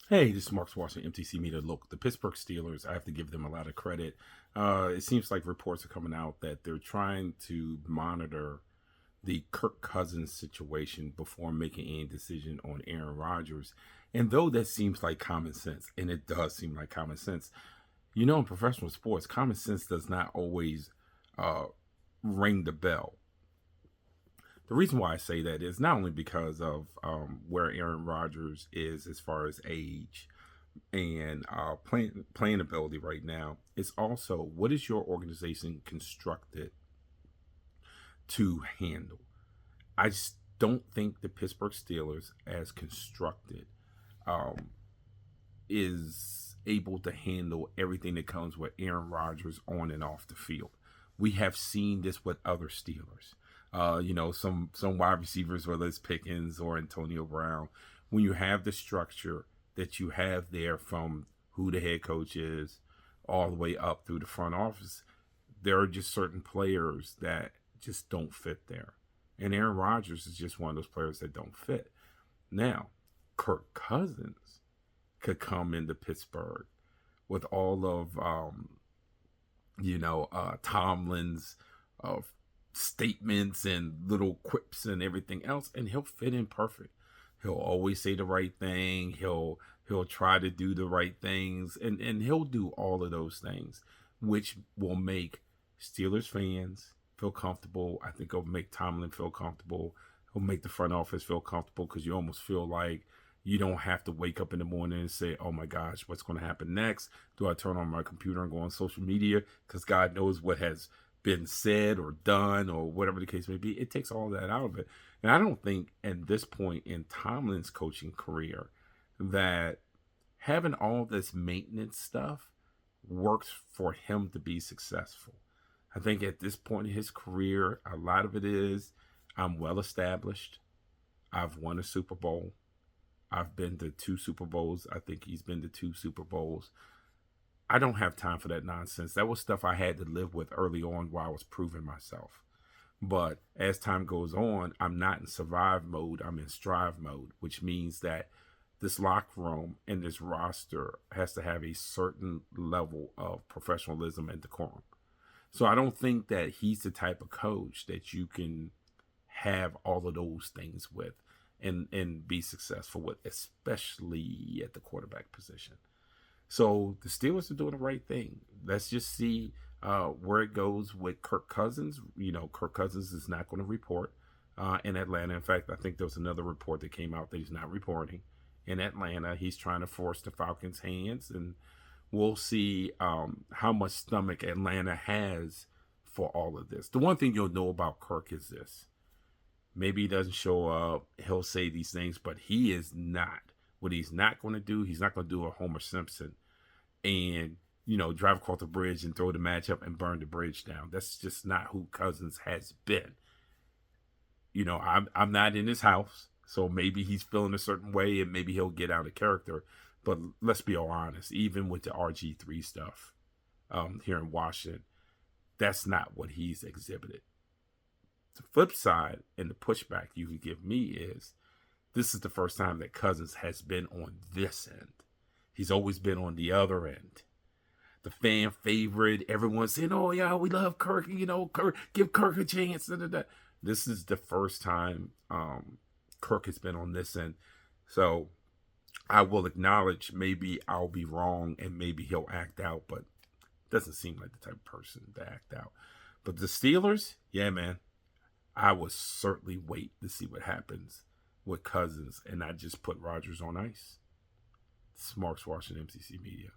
Hey, this is Mark Washington, MTC Media. Look, the Pittsburgh Steelers, I have to give them a lot of credit. It seems like reports are coming out that they're trying to monitor the Kirk Cousins situation before making any decision on Aaron Rodgers. And though that seems like common sense, and it does seem like common sense, in professional sports, common sense does not always uh, ring the bell. The reason why I say that is not only because of where Aaron Rodgers is as far as age and playing ability right now. It's also what is your organization constructed to handle. I just don't think the Pittsburgh Steelers, as constructed, um, is able to handle everything that comes with Aaron Rodgers on and off the field. We have seen this with other Steelers. Some wide receivers, whether it's Pickens or Antonio Brown, when you have the structure that you have there from who the head coach is all the way up through the front office, there are just certain players that just don't fit there. And Aaron Rodgers is just one of those players that don't fit. Now, Kirk Cousins could come into Pittsburgh with all of, Tomlin's statements and little quips and everything else, and he'll fit in perfect. He'll always say the right thing. He'll try to do the right things, and he'll do all of those things, which will make Steelers fans feel comfortable. I think it'll make Tomlin feel comfortable. It'll make the front office feel comfortable because you almost feel like you don't have to wake up in the morning and say, oh my gosh, what's going to happen next? Do I turn on my computer and go on social media? Because God knows what has been said or done or whatever the case may be. It takes all that out of it. And I don't think at this point in Tomlin's coaching career that having all this maintenance stuff works for him to be successful. I think at this point in his career, a lot of it is I'm well established. I've won a Super Bowl. I've been to 2 Super Bowls. I think he's been to 2 Super Bowls. I don't have time for that nonsense. That was stuff I had to live with early on while I was proving myself. But as time goes on, I'm not in survive mode. I'm in strive mode, which means that this locker room and this roster has to have a certain level of professionalism and decorum. So I don't think that he's the type of coach that you can have all of those things with and be successful with, especially at the quarterback position. So the Steelers are doing the right thing. Let's just see where it goes with Kirk Cousins. Kirk Cousins is not going to report in Atlanta. In fact, I think there was another report that came out that he's not reporting in Atlanta. He's trying to force the Falcons' hands, and we'll see how much stomach Atlanta has for all of this. The one thing you'll know about Kirk is this. Maybe he doesn't show up. He'll say these things, but he is not. What he's not going to do, he's not going to do a Homer Simpson and, drive across the bridge and throw the match up and burn the bridge down. That's just not who Cousins has been. I'm not in his house, so maybe he's feeling a certain way and maybe he'll get out of character. But let's be all honest, even with the RG3 stuff here in Washington, that's not what he's exhibited. The flip side and the pushback you can give me is this is the first time that Cousins has been on this end. He's always been on the other end. The fan favorite, everyone's saying, oh, yeah, we love Kirk, Kirk, give Kirk a chance. Da, da, da. This is the first time Kirk has been on this end. So I will acknowledge maybe I'll be wrong and maybe he'll act out, but it doesn't seem like the type of person to act out. But the Steelers, yeah, man, I will certainly wait to see what happens with Cousins and not just put Rodgers on ice. This is Mark Washington, MCC Media.